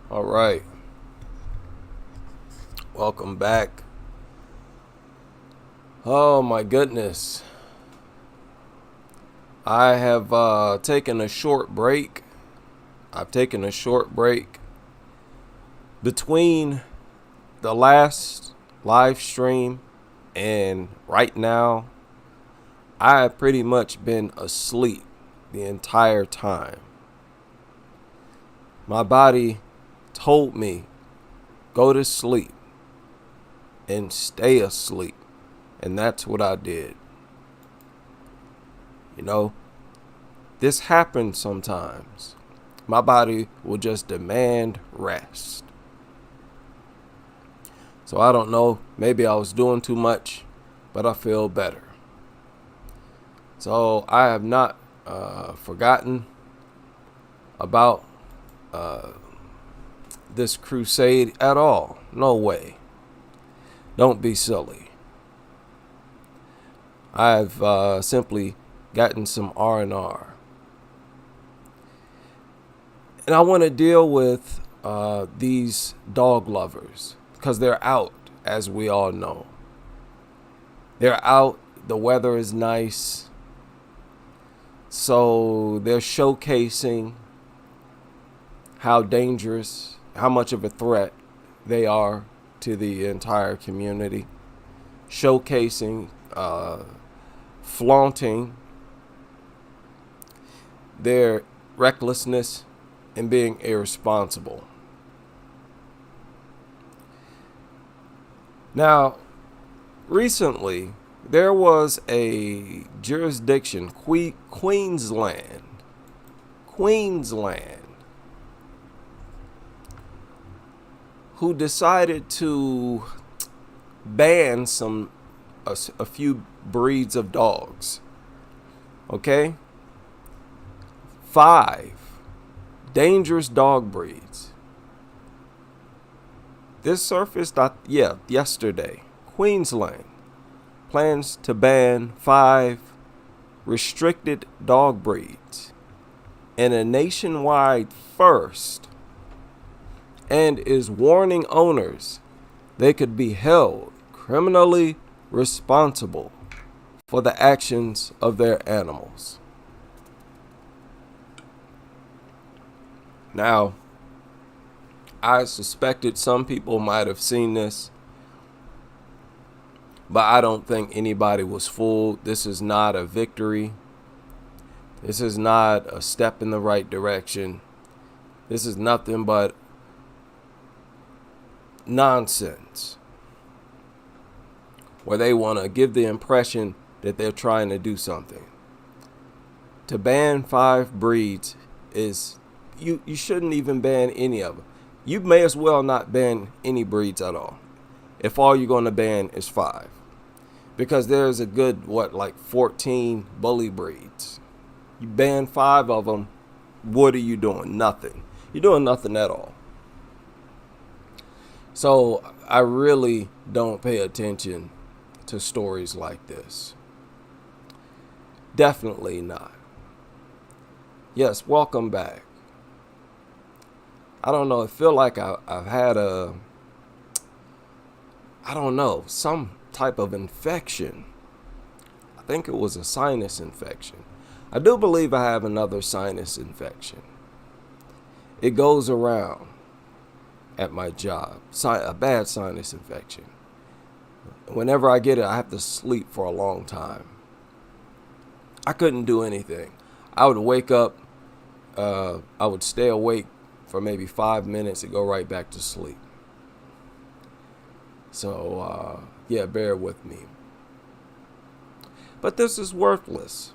All right. Welcome back. Oh my goodness. I have taken a short break. I've taken a short break between the last live stream and right now. I have pretty much been asleep the entire time. My body told me, go to sleep and stay asleep. And that's what I did. You know, this happens sometimes. My body will just demand rest. So I don't know, maybe I was doing too much, but I feel better. So I have not forgotten about this crusade at all. No way. Don't be silly. I've simply gotten some R&R. And I want to deal with these dog lovers because they're out, as we all know. They're out. The weather is nice. So they're showcasing how dangerous, how much of a threat they are to the entire community. Showcasing, flaunting their recklessness and being irresponsible. Now, recently, there was a jurisdiction, Queensland, who decided to ban a few breeds of dogs. Okay? 5 dangerous dog breeds. This surfaced, yesterday. Queensland plans to ban 5 restricted dog breeds in a nationwide first, and is warning owners they could be held criminally responsible for the actions of their animals. Now, I suspected some people might have seen this, but I don't think anybody was fooled. This is not a victory. This is not a step in the right direction. This is nothing but nonsense, where they want to give the impression that they're trying to do something. To ban 5 breeds is, you shouldn't even ban any of them. You may as well not ban any breeds at all, if all you're going to ban is 5. Because there's a good, 14 bully breeds. You ban 5 of them, what are you doing? Nothing. You're doing nothing at all. So I really don't pay attention to stories like this. Definitely not. Yes, welcome back. I don't know, I feel like I've had some type of infection. I think it was a sinus infection. I do believe I have another sinus infection. It goes around at my job, a bad sinus infection. Whenever I get it, I have to sleep for a long time. I couldn't do anything. I would wake up, I would stay awake for maybe 5 minutes and go right back to sleep. So, bear with me. But this is worthless.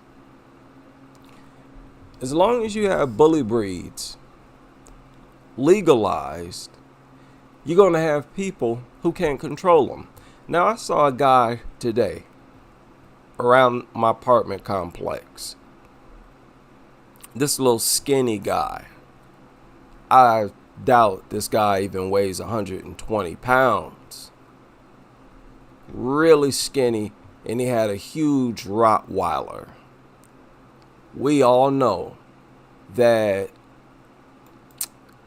As long as you have bully breeds legalized, you're going to have people who can't control them. Now, I saw a guy today around my apartment complex. This little skinny guy. I doubt this guy even weighs 120 pounds. Really skinny, and he had a huge Rottweiler. We all know that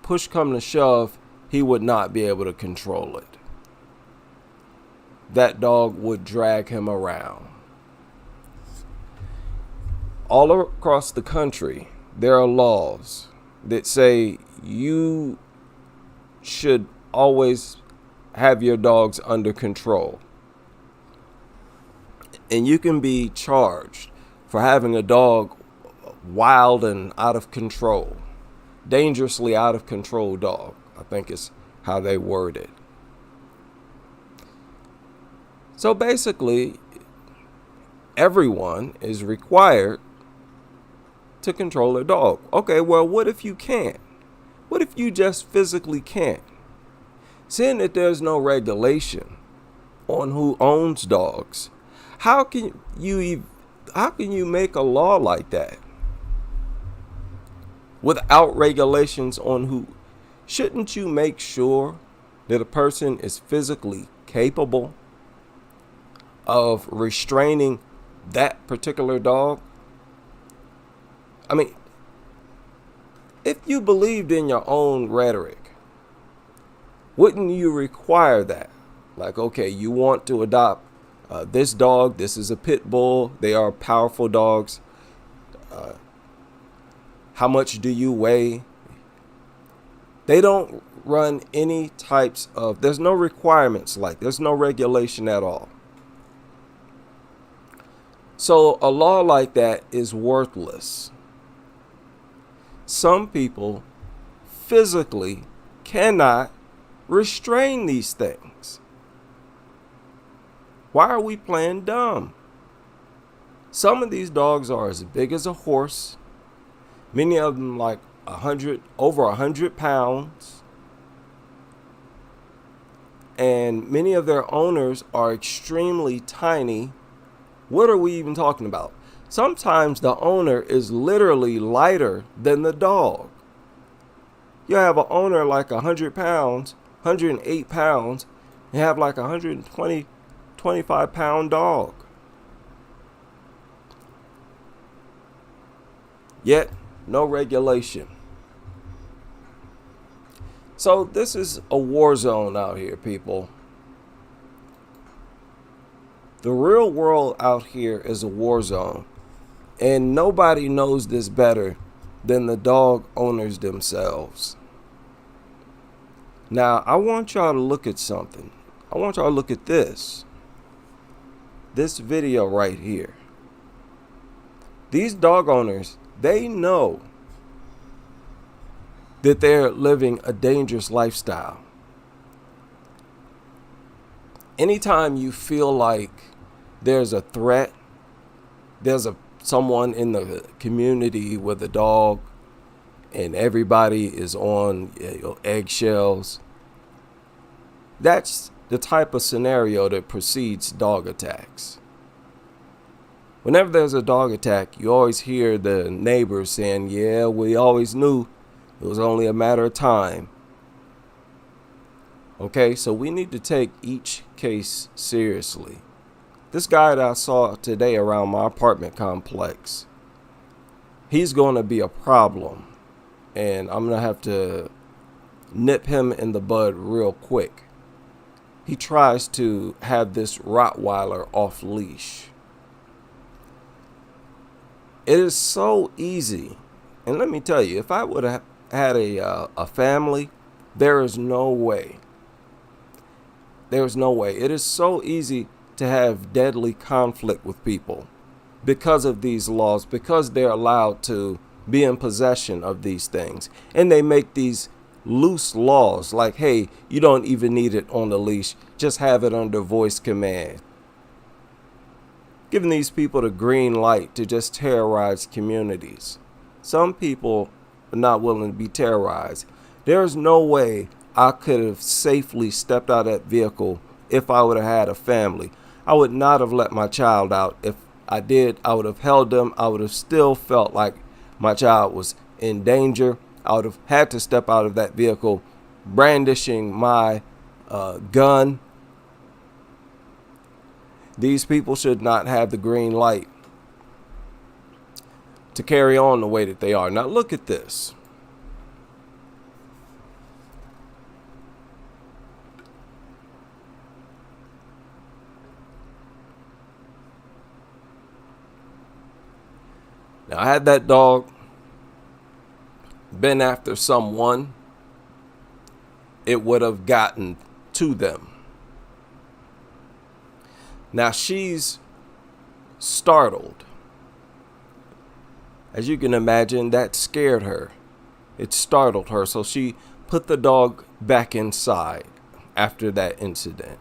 push come to shove, he would not be able to control it. That dog would drag him around. All across the country, there are laws that say you should always have your dogs under control. And you can be charged for having a dog wild and out of control. Dangerously out of control dog, I think is how they word it. So basically, everyone is required to control a dog. Okay, well, what if you can't? What if you just physically can't? Seeing that there's no regulation on who owns dogs, how can you make a law like that without regulations on who? Shouldn't you make sure that a person is physically capable of restraining that particular dog? I mean, if you believed in your own rhetoric, wouldn't you require that? Like, okay, you want to adopt this dog. This is a pit bull. They are powerful dogs. How much do you weigh? They don't run any types of, there's no requirements, like there's no regulation at all. So a law like that is worthless. Some people physically cannot restrain these things. Why are we playing dumb? Some of these dogs are as big as a horse. Many of them like over 100 pounds. And many of their owners are extremely tiny. What are we even talking about? Sometimes the owner is literally lighter than the dog. You have an owner like 100 pounds, 108 pounds, and have like a 120, 25 pound dog. Yet, no regulation. So this is a war zone out here, people. The real world out here is a war zone. And nobody knows this better than the dog owners themselves. Now, I want y'all to look at something. I want y'all to look at this. This video right here. These dog owners, they know that they're living a dangerous lifestyle. Anytime you feel like there's a threat, there's someone in the community with a dog and everybody is on eggshells, that's the type of scenario that precedes dog attacks. Whenever there's a dog attack, you always hear the neighbors saying, yeah, we always knew it was only a matter of time. Okay, so we need to take each case seriously. This guy that I saw today around my apartment complex, he's going to be a problem. And I'm going to have to nip him in the bud real quick. He tries to have this Rottweiler off leash. It is so easy. And let me tell you, if I would have had a family, there is no way. There's no way. It is so easy to have deadly conflict with people because of these laws, because they're allowed to be in possession of these things. And they make these loose laws like, hey, you don't even need it on the leash. Just have it under voice command. Giving these people the green light to just terrorize communities. Some people are not willing to be terrorized. There's no way I could have safely stepped out of that vehicle if I would have had a family. I would not have let my child out. If I did, I would have held them. I would have still felt like my child was in danger. I would have had to step out of that vehicle brandishing my gun. These people should not have the green light to carry on the way that they are. Now look at this. Now, had that dog been after someone, it would have gotten to them. Now she's startled. As you can imagine, that scared her. It startled her, so she put the dog back inside after that incident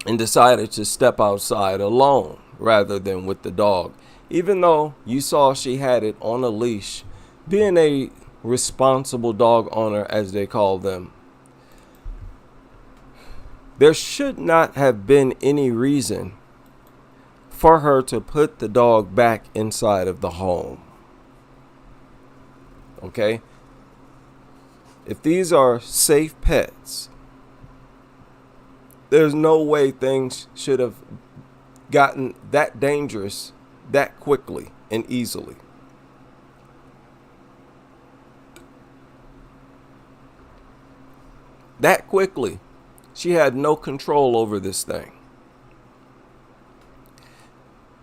and decided to step outside alone rather than with the dog. Even though you saw she had it on a leash, being a responsible dog owner, as they call them, there should not have been any reason for her to put the dog back inside of the home. Okay? If these are safe pets, there's no way things should have gotten that dangerous that quickly and easily. That quickly. She had no control over this thing.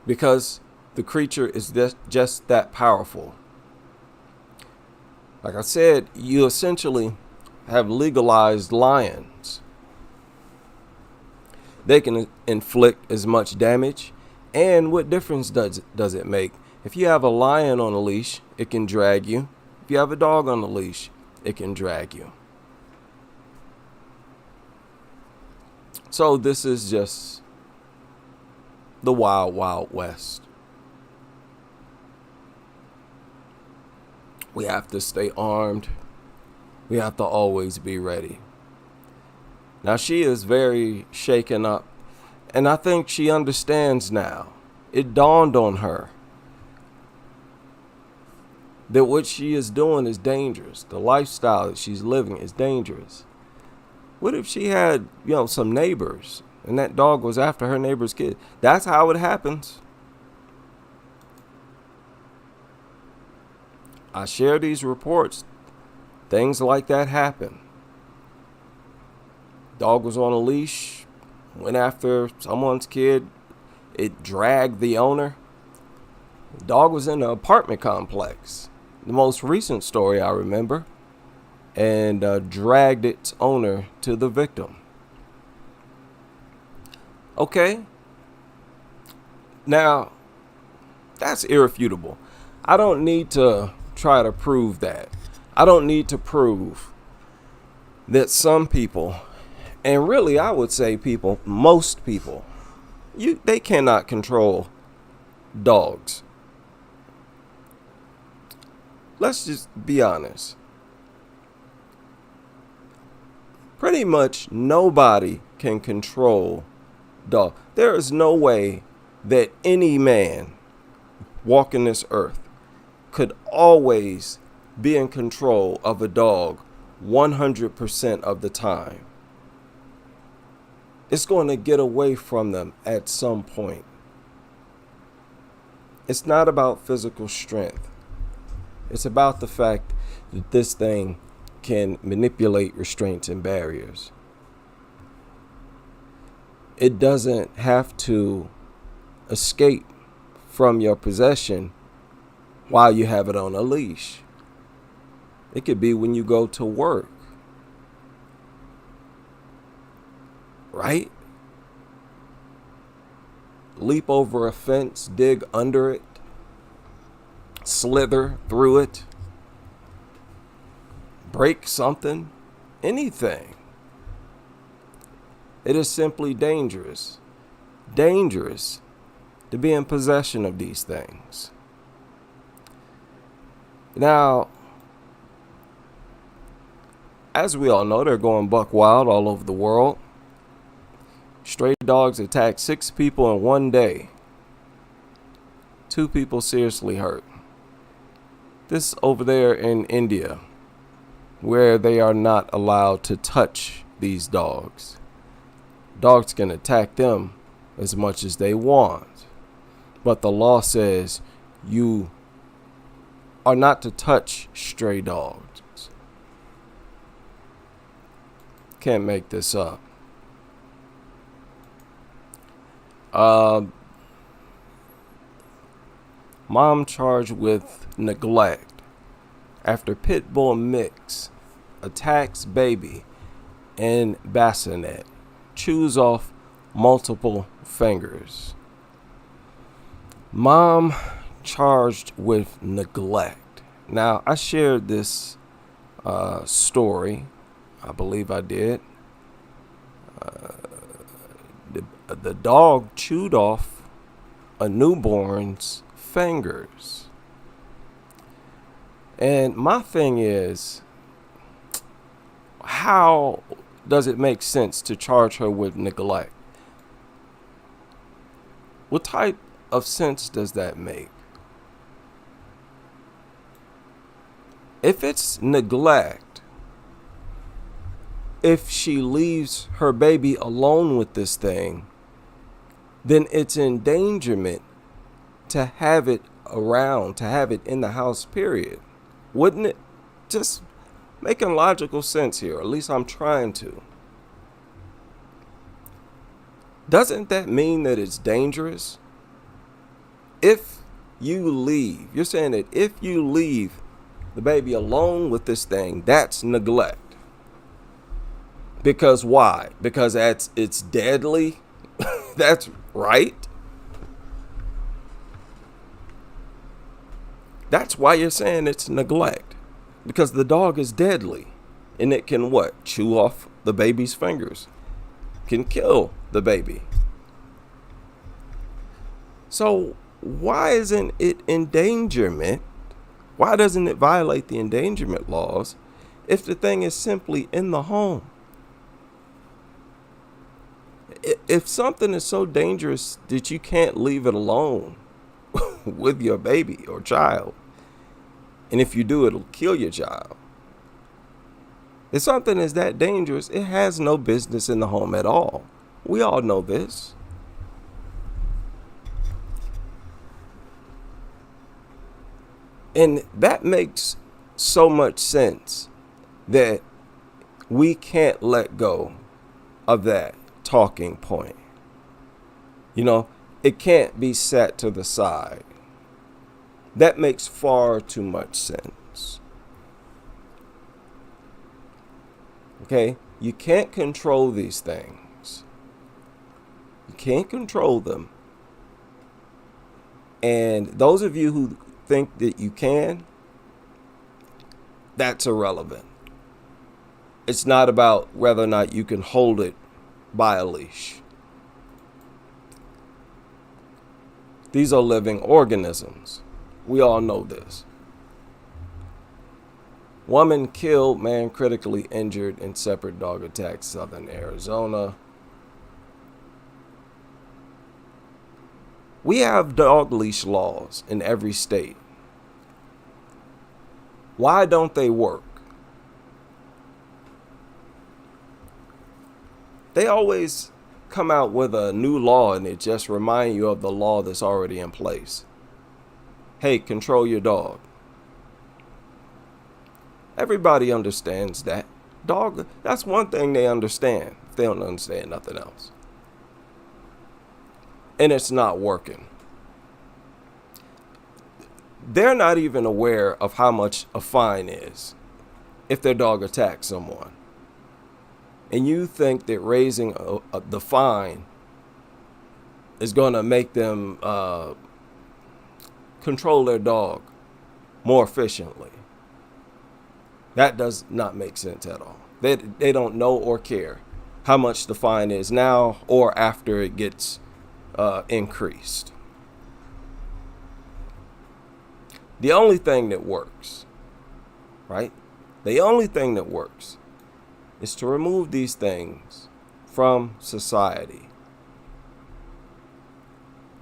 Because the creature is just that powerful. Like I said, you essentially have legalized lions. They can inflict as much damage. And what difference does it make? If you have a lion on a leash, it can drag you. If you have a dog on a leash, it can drag you. So this is just the wild, wild west. We have to stay armed. We have to always be ready. Now she is very shaken up, and I think she understands now. It dawned on her that what she is doing is dangerous. The lifestyle that she's living is dangerous. What if she had, some neighbors and that dog was after her neighbor's kid? That's how it happens. I share these reports. Things like that happen. Dog was on a leash, went after someone's kid. It dragged the owner. The dog was in an apartment complex. The most recent story I remember. And dragged its owner to the victim. Okay. Now, that's irrefutable. I don't need to try to prove that. I don't need to prove that some people, and really I would say most people, they cannot control dogs. Let's just be honest. Pretty much nobody can control dog. There is no way that any man walking this earth could always be in control of a dog 100% of the time. It's going to get away from them at some point. It's not about physical strength. It's about the fact that this thing can manipulate restraints and barriers. It doesn't have to escape from your possession while you have it on a leash. It could be when you go to work. Right? Leap over a fence, dig under it, slither through it, break something, anything. It is simply dangerous. Dangerous to be in possession of these things. Now, as we all know, they're going buck wild all over the world. Stray dogs attacked 6 people in one day. 2 people seriously hurt. This over there in India, where they are not allowed to touch these dogs. Dogs can attack them as much as they want. But the law says you are not to touch stray dogs. Can't make this up. Mom charged with neglect after pit bull mix attacks baby in bassinet. Chews off multiple fingers. Mom charged with neglect. Now, I shared this story. I believe I did. The dog chewed off a newborn's fingers. And my thing is, how does it make sense to charge her with neglect? What type of sense does that make? If it's neglect, if she leaves her baby alone with this thing, then it's endangerment to have it around, to have it in the house, period. Wouldn't it? Just making logical sense here, or at least I'm trying to. Doesn't that mean that it's dangerous? If you leave, you're saying that if you leave the baby alone with this thing, that's neglect. Because why? Because it's deadly? That's right. That's why you're saying it's neglect. Because the dog is deadly. And it can what? Chew off the baby's fingers. Can kill the baby. So why isn't it endangerment? Why doesn't it violate the endangerment laws if the thing is simply in the home? If something is so dangerous that you can't leave it alone with your baby or child, and if you do, it'll kill your child. If something is that dangerous, it has no business in the home at all. We all know this. And that makes so much sense that we can't let go of that talking point. You know, it can't be set to the side. That makes far too much sense. Okay? You can't control these things. You can't control them. And those of you who think that you can, that's irrelevant. It's not about whether or not you can hold it by a leash. These are living organisms. We all know this. Woman killed, man critically injured in separate dog attack, Southern Arizona. We have dog leash laws in every state. Why don't they work? They always come out with a new law and it just reminds you of the law that's already in place. Hey, control your dog. Everybody understands that. Dog, that's one thing they understand. They don't understand nothing else. And it's not working. They're not even aware of how much a fine is if their dog attacks someone. And you think that raising the fine is going to make them control their dog more efficiently. That does not make sense at all. They don't know or care how much the fine is now or after it gets increased. The only thing that works, right? The only thing that works is to remove these things from society.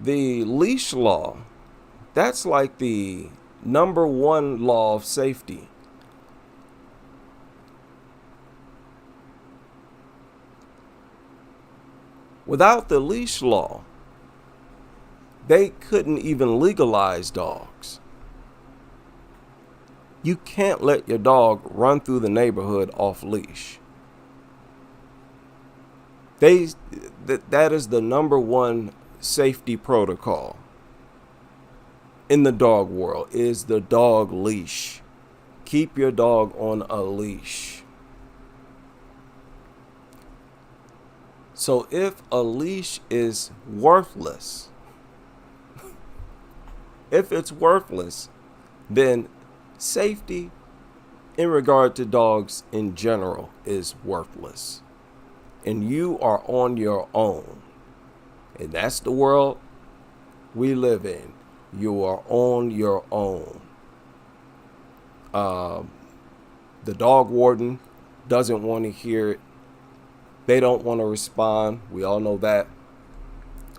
The leash law, that's like the number one law of safety. Without the leash law, they couldn't even legalize dogs. You can't let your dog run through the neighborhood off leash. That is the number one safety protocol. in the dog world is the dog leash. Keep your dog on a leash. So if a leash is worthless, if it's worthless, then safety in regard to dogs in general is worthless. And you are on your own. And that's the world we live in. You are on your own. The dog warden doesn't want to hear it. They don't want to respond. We all know that.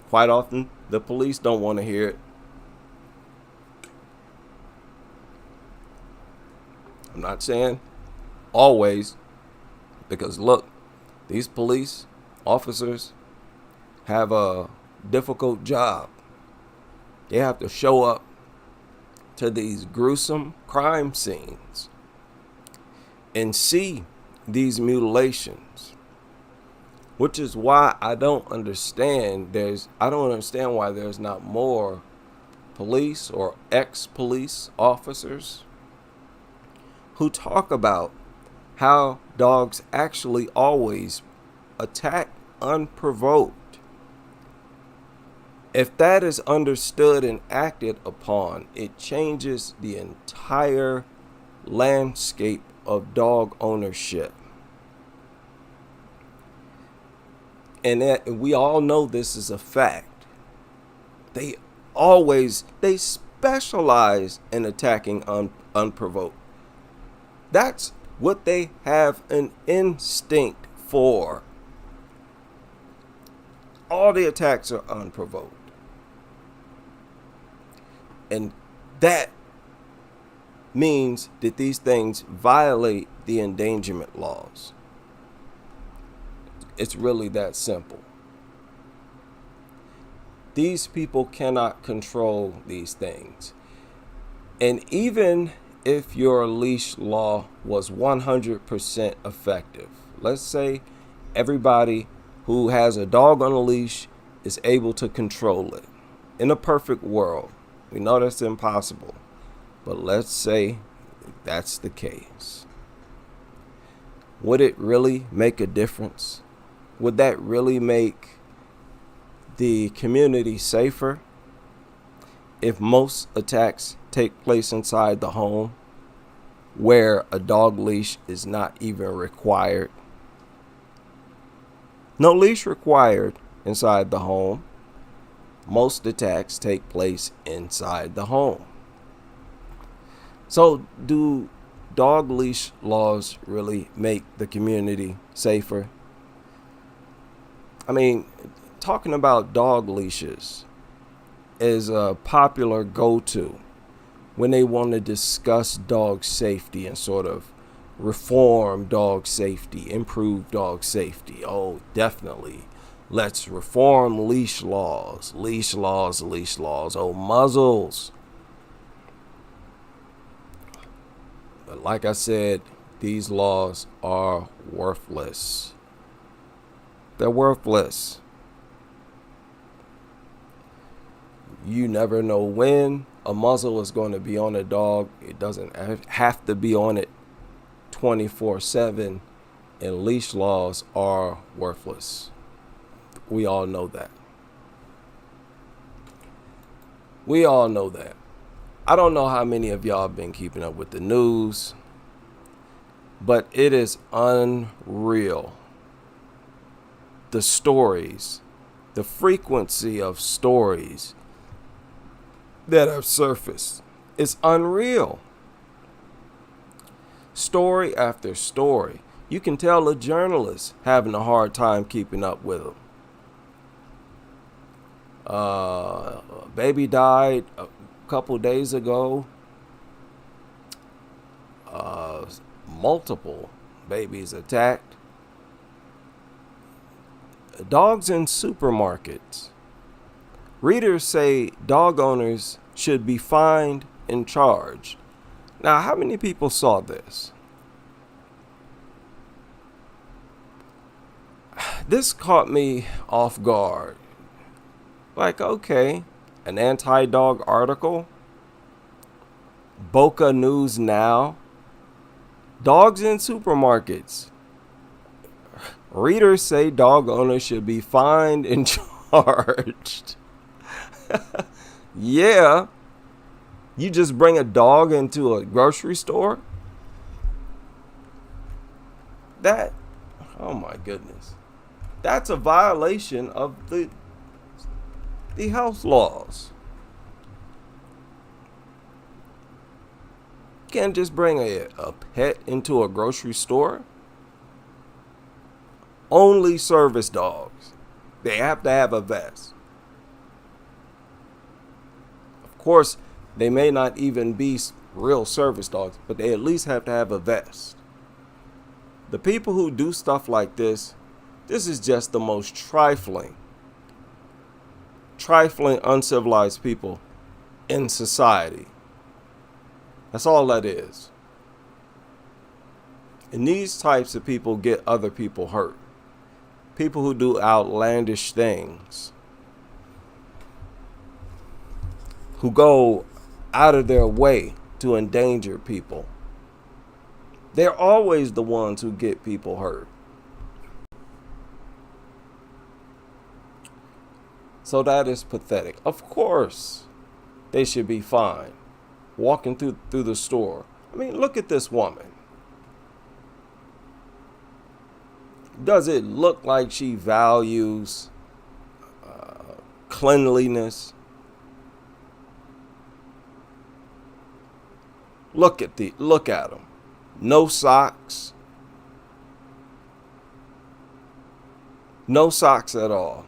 Quite often, the police don't want to hear it. I'm not saying always, because look, these police officers have a difficult job. They have to show up to these gruesome crime scenes and see these mutilations, which is why I don't understand why there's not more police or ex-police officers who talk about how dogs actually always attack unprovoked. If that is understood and acted upon, it changes the entire landscape of dog ownership. And we all know this is a fact. They specialize in attacking unprovoked. That's what they have an instinct for. All the attacks are unprovoked. And that means that these things violate the endangerment laws. It's really that simple. These people cannot control these things. And even if your leash law was 100% effective, let's say everybody who has a dog on a leash is able to control it. In a perfect world, we know that's impossible, but let's say that's the case. Would it really make a difference? Would that really make the community safer if most attacks take place inside the home, where a dog leash is not even required? No leash required inside the home. Most attacks take place inside the home. So do dog leash laws really make the community safer? I mean, talking about dog leashes is a popular go-to when they want to discuss dog safety and sort of reform dog safety, improve dog safety. Oh, definitely. Let's reform leash laws, leash laws, leash laws. Oh, muzzles. But like I said, these laws are worthless. They're worthless. You never know when a muzzle is going to be on a dog. It doesn't have to be on it 24/7, and leash laws are worthless. We all know that. We all know that. I don't know how many of y'all have been keeping up with the news, but it is unreal. The stories, the frequency of stories that have surfaced is unreal. Story after story. You can tell a journalist having a hard time keeping up with them. A baby died a couple days ago. Multiple babies attacked. Dogs in supermarkets. Readers say dog owners should be fined and charged. Now, how many people saw this? This caught me off guard. Like, okay, an anti-dog article Boca News Now. Dogs in supermarkets. Readers say dog owners should be fined and charged. Yeah. You just bring a dog into a grocery store? Oh my goodness. That's a violation of the health laws. You can't just bring a pet into a grocery store. Only service dogs. They have to have a vest. Of course, they may not even be real service dogs, but they at least have to have a vest. The people who do stuff like this is just the most trifling, uncivilized people in society. That's all that is. And these types of people get other people hurt. People who do outlandish things. Who go out of their way to endanger people. They're always the ones who get people hurt. So that is pathetic. Of course, they should be fined. Walking through the store. I mean, look at this woman. Does it look like she values cleanliness? Look at them. No socks. No socks at all.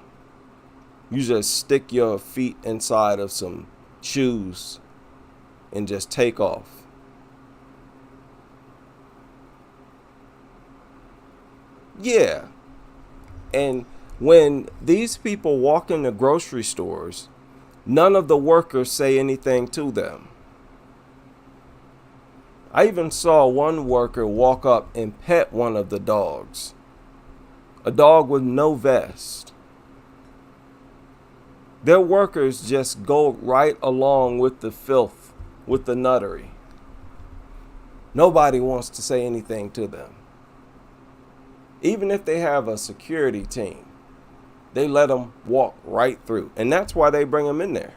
You just stick your feet inside of some shoes and just take off. Yeah. And when these people walk into grocery stores, none of the workers say anything to them. I even saw one worker walk up and pet one of the dogs. A dog with no vest. Their workers just go right along with the filth, with the nuttery. Nobody wants to say anything to them. Even if they have a security team, they let them walk right through. And that's why they bring them in there.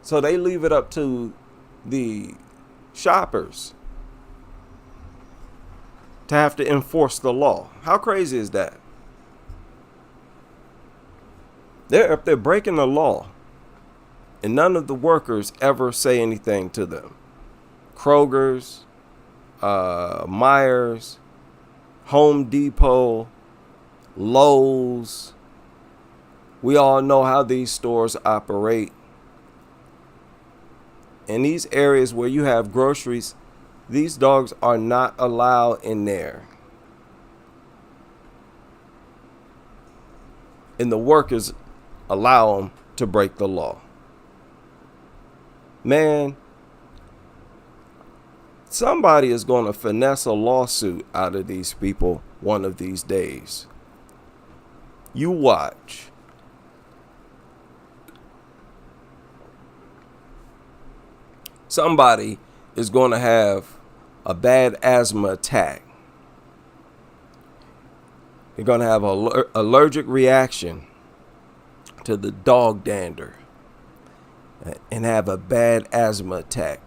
So they leave it up to the shoppers to have to enforce the law. How crazy is that? If they're breaking the law and none of the workers ever say anything to them. Kroger's, Myers, Home Depot, Lowe's. We all know how these stores operate. In these areas where you have groceries, these dogs are not allowed in there. And the workers allow them to break the law. Man, somebody is going to finesse a lawsuit out of these people one of these days. You watch. Somebody is going to have a bad asthma attack. They're going to have an allergic reaction to the dog dander and have a bad asthma attack.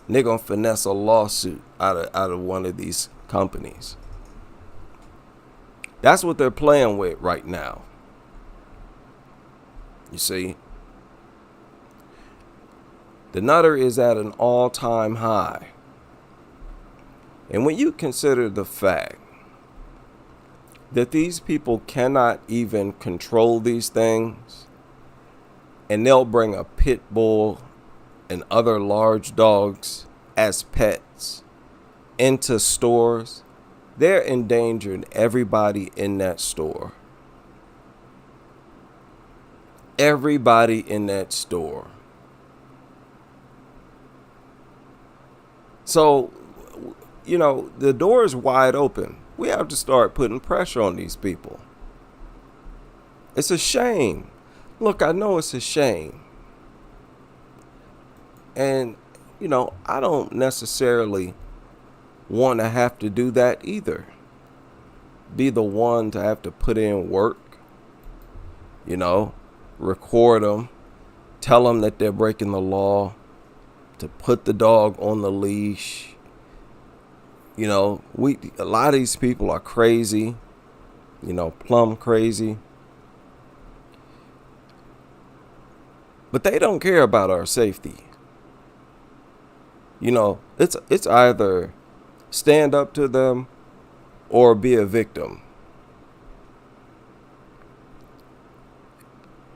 And they're going to finesse a lawsuit out of one of these companies. That's what they're playing with right now. You see? The nutter is at an all-time high. And when you consider the fact that these people cannot even control these things, and they'll bring a pit bull and other large dogs as pets into stores, they're endangering everybody in that store. Everybody in that store. So, the door is wide open. We have to start putting pressure on these people. It's a shame. Look, I know it's a shame. And, I don't necessarily want to have to do that either. Be the one to have to put in work, record them, tell them that they're breaking the law, to put the dog on the leash. A lot of these people are crazy, plumb crazy. But they don't care about our safety. It's either stand up to them or be a victim.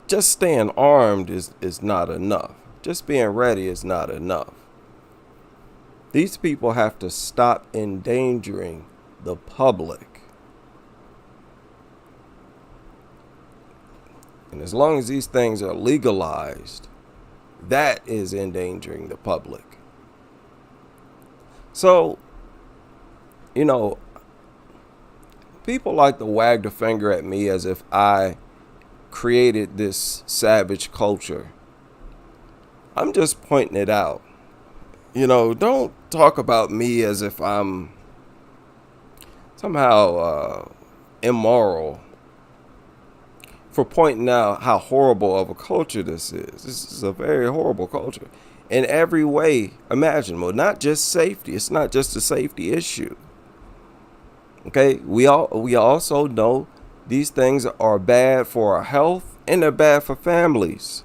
Just staying armed is not enough. Just being ready is not enough. These people have to stop endangering the public. And as long as these things are legalized, that is endangering the public. So, people like to wag the finger at me as if I created this savage culture. I'm just pointing it out. Don't talk about me as if I'm somehow immoral for pointing out how horrible of a culture this is. This is a very horrible culture in every way imaginable. Not just safety. It's not just a safety issue. Okay, we also know these things are bad for our health and they're bad for families.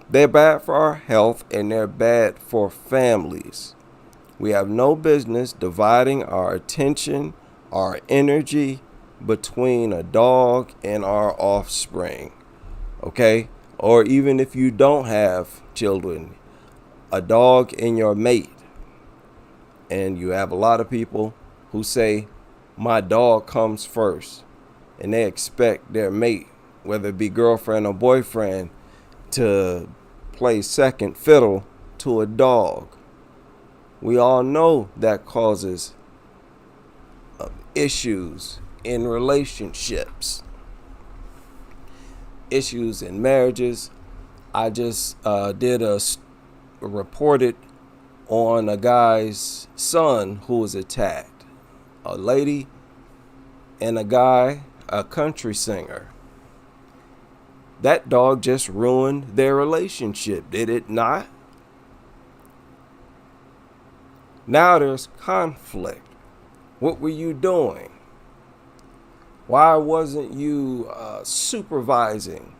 They're bad for our health and they're bad for families. We have no business dividing our attention, our energy between a dog and our offspring. Okay? Or even if you don't have children, a dog and your mate. And you have a lot of people who say, my dog comes first. And they expect their mate, whether it be girlfriend or boyfriend, to play second fiddle to a dog. We all know that causes issues in relationships, issues in marriages. I just did a reported on a guy's son who was attacked. A lady and a guy, a country singer. That dog just ruined their relationship, did it not? Now there's conflict. What were you doing? Why wasn't you supervising?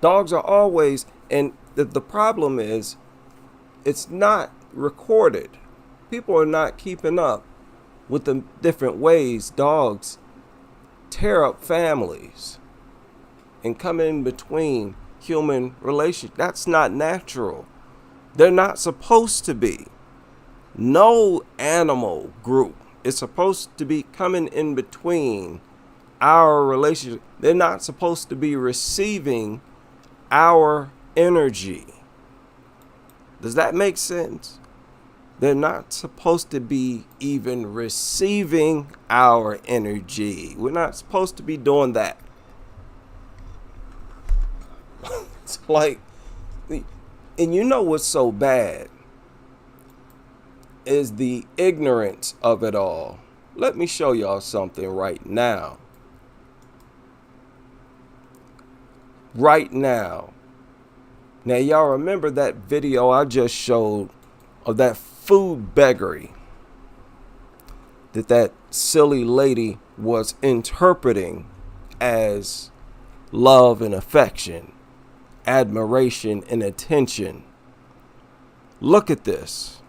Dogs are always, and the problem is, it's not recorded. People are not keeping up with the different ways dogs tear up families and come in between human relations. That's not natural. They're not supposed to be. No animal group is supposed to be coming in between our relationship. They're not supposed to be receiving our energy. Does that make sense? They're not supposed to be even receiving our energy. We're not supposed to be doing that. It's like, and you know what's so bad is the ignorance of it all. Let me show y'all something right now. Right now. Now, y'all remember that video I just showed of that food beggary that silly lady was interpreting as love and affection, admiration and attention. Look at this.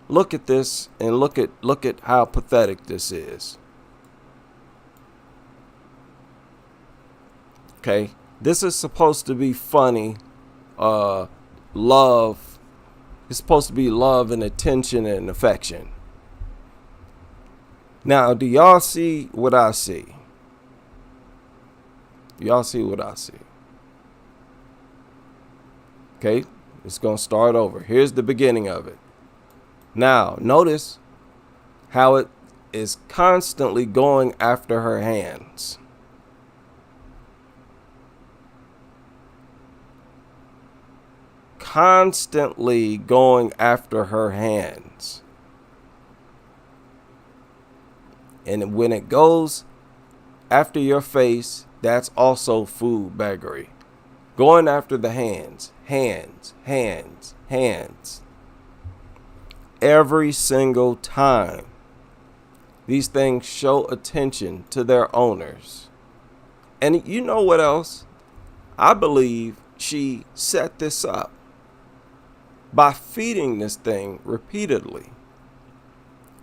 Look at this and look at how pathetic this is. Okay? This is supposed to be funny. Love. It's supposed to be love and attention and affection. Now, do y'all see what I see? Do y'all see what I see? Okay, it's going to start over. Here's the beginning of it. Now, notice how it is constantly going after her hands. constantly going after her hands. And when it goes after your face, that's also food beggary. Going after the hands, hands, hands, hands. Every single time. These things show attention to their owners. And you know what else? I believe she set this up by feeding this thing repeatedly.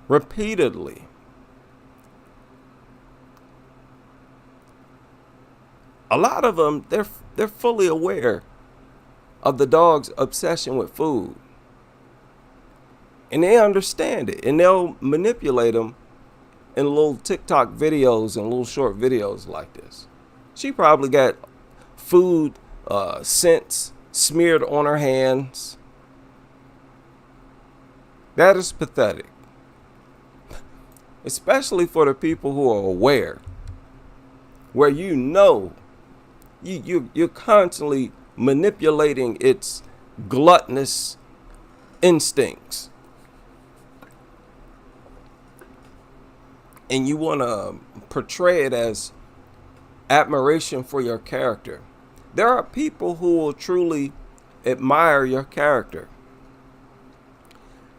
Repeatedly. A lot of them, they're fully aware of the dog's obsession with food. And they understand it. And they'll manipulate them in little TikTok videos and little short videos like this. She probably got food scents smeared on her hands. That is pathetic. Especially for the people who are aware. Where you know you're constantly manipulating its gluttonous instincts. And you want to portray it as admiration for your character. There are people who will truly admire your character.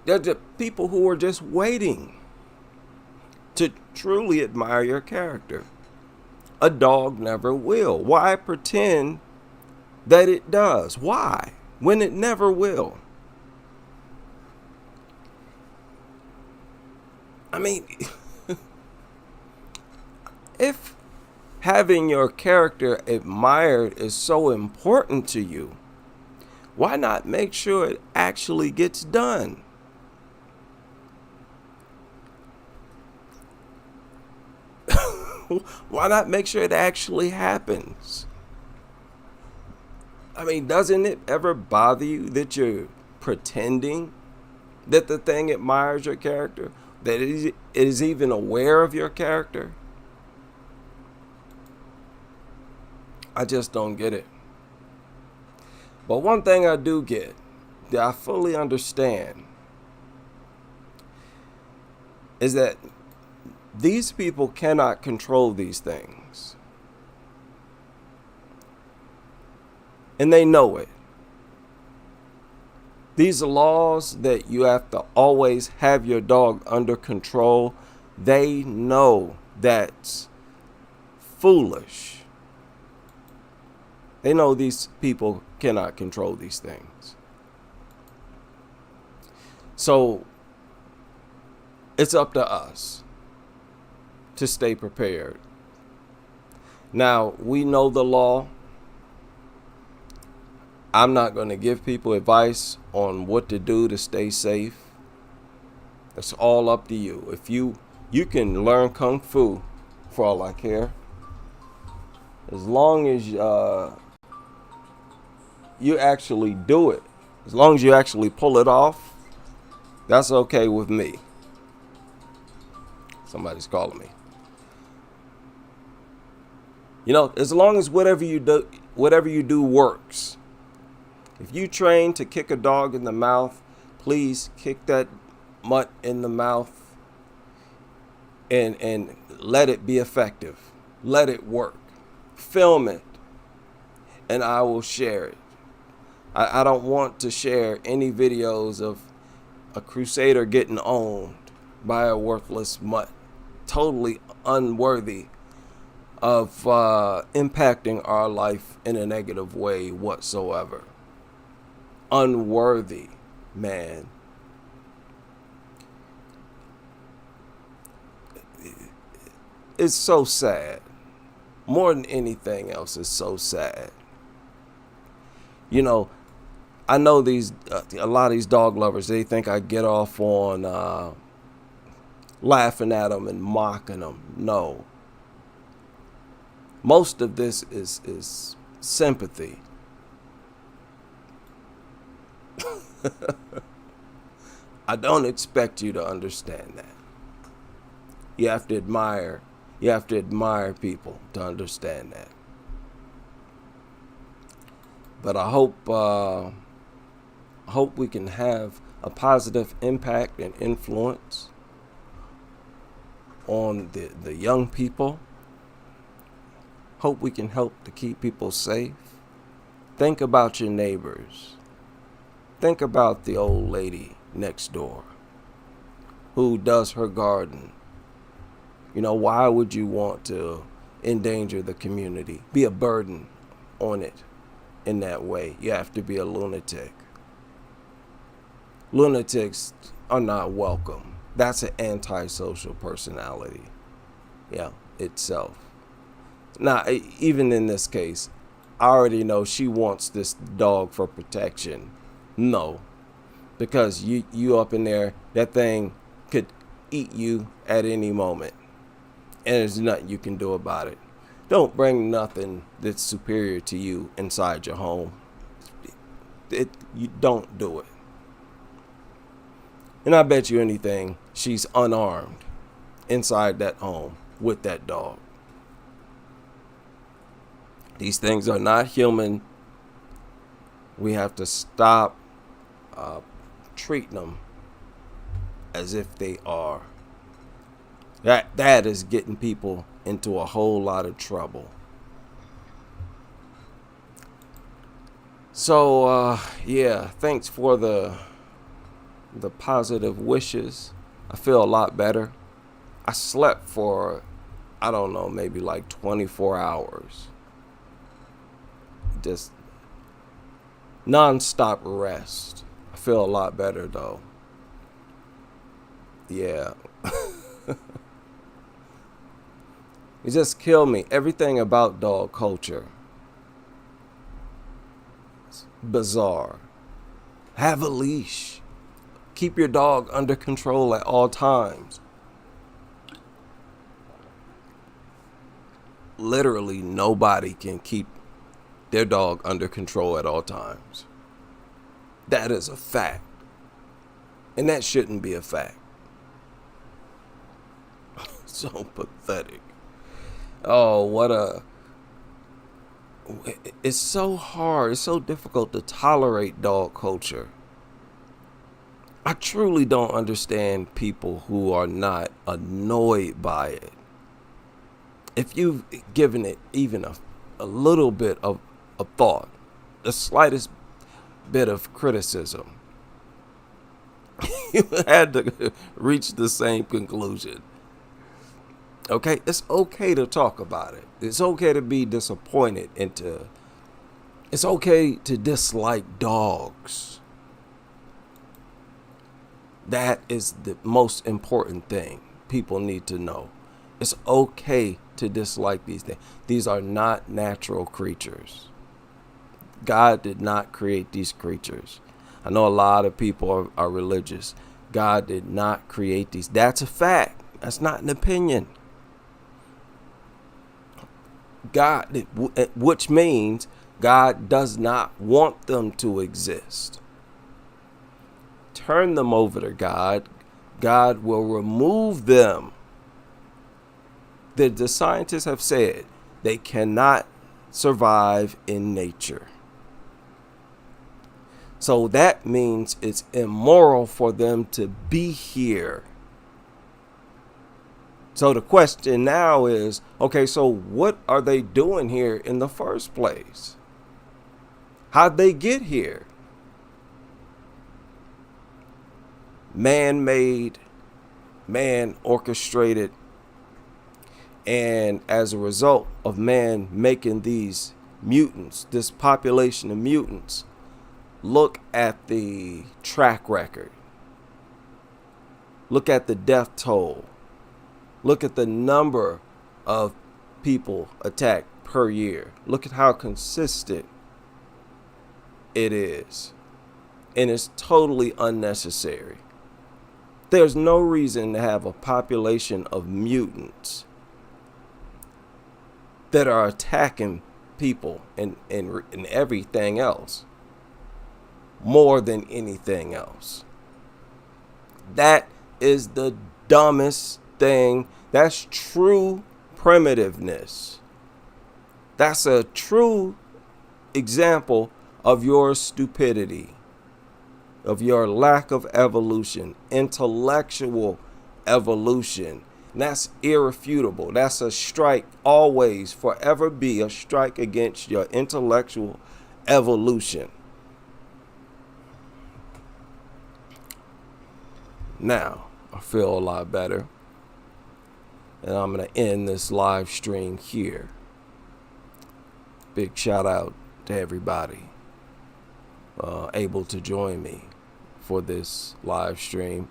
There are people who are just waiting to truly admire your character. A dog never will. Why pretend that it does? Why? When it never will. I mean, if having your character admired is so important to you, why not make sure it actually gets done? Why not make sure it actually happens? I mean, doesn't it ever bother you that you're pretending that the thing admires your character? That it is even aware of your character? I just don't get it. But one thing I do get, that I fully understand, is that these people cannot control these things. And they know it. These laws that you have to always have your dog under control, they know that's foolish. They know these people cannot control these things. So it's up to us to stay prepared. Now, we know the law. I'm not going to give people advice on what to do to stay safe. It's all up to you. If you can learn Kung Fu for all I care. As long as you actually do it. As long as you actually pull it off, that's okay with me. Somebody's calling me. You know, as long as whatever you do works. If you train to kick a dog in the mouth, please kick that mutt in the mouth and let it be effective. Let it work. Film it, and I will share it. I don't want to share any videos of a crusader getting owned by a worthless mutt. Totally unworthy of impacting our life in a negative way whatsoever. Unworthy, man. It's so sad. More than anything else, it's so sad. You know, I know these a lot of these dog lovers, they think I get off on laughing at them and mocking them. No. Most of this is sympathy. I don't expect you to understand that. You have to admire people to understand that. But I hope Hope we can have a positive impact and influence on the young people. Hope we can help to keep people safe. Think about your neighbors. Think about the old lady next door who does her garden. Why would you want to endanger the community? Be a burden on it in that way. You have to be a lunatic. Lunatics are not welcome. That's an antisocial personality. Itself. Now, even in this case, I already know she wants this dog for protection. No, because you up in there, that thing could eat you at any moment, and there's nothing you can do about it. Don't bring nothing that's superior to you inside your home. You don't do it. And I bet you anything, she's unarmed inside that home with that dog. These things are not human. We have to stop treating them as if they are. That is getting people into a whole lot of trouble. So thanks for the positive wishes. I feel a lot better. I slept for, I don't know, maybe like 24 hours. Just non-stop rest. I feel a lot better though. Yeah. It just killed me. Everything about dog culture. It's bizarre. Have a leash. Keep your dog under control at all times. Literally nobody can keep their dog under control at all times. That is a fact. And that shouldn't be a fact. So pathetic. Oh, it's so hard. It's so difficult to tolerate dog culture. I truly don't understand people who are not annoyed by it. If you've given it even a little bit of a thought, the slightest bit of criticism, you had to reach the same conclusion. Okay, it's okay to talk about it. It's okay to be disappointed it's okay to dislike dogs. That is the most important thing people need to know. It's okay to dislike these things. These are not natural creatures. God did not create these creatures. I know a lot of people are religious. God did not create these. That's a fact. That's not an opinion. God, which means God does not want them to exist. Turn them over to God. God will remove them. The scientists have said they cannot survive in nature. So that means it's immoral for them to be here. So the question now is, okay, so what are they doing here in the first place? How'd they get here? Man-made, man-orchestrated, and as a result of man making these mutants, this population of mutants, look at the track record. Look at the death toll. Look at the number of people attacked per year. Look at how consistent it is. And it's totally unnecessary. There's no reason to have a population of mutants that are attacking people and everything else more than anything else. That is the dumbest thing. That's true primitiveness. That's a true example of your stupidity. of your lack of evolution, intellectual evolution. And that's irrefutable. That's a strike, always, forever be a strike against your intellectual evolution. Now, I feel a lot better. And I'm going to end this live stream here. Big shout out to everybody able to join me for this live stream.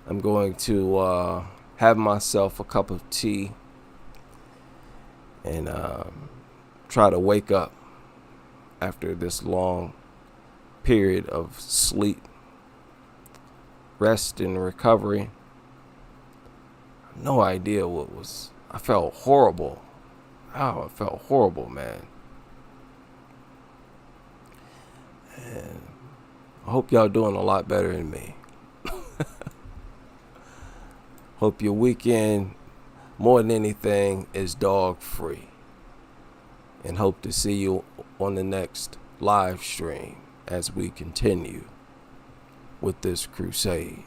I'm going to have myself a cup of tea and try to wake up after this long period of sleep, rest, and recovery. No idea what was. I felt horrible. Oh, I felt horrible, man. And I hope y'all doing a lot better than me. Hope your weekend, more than anything, is dog free. And hope to see you on the next live stream as we continue with this crusade.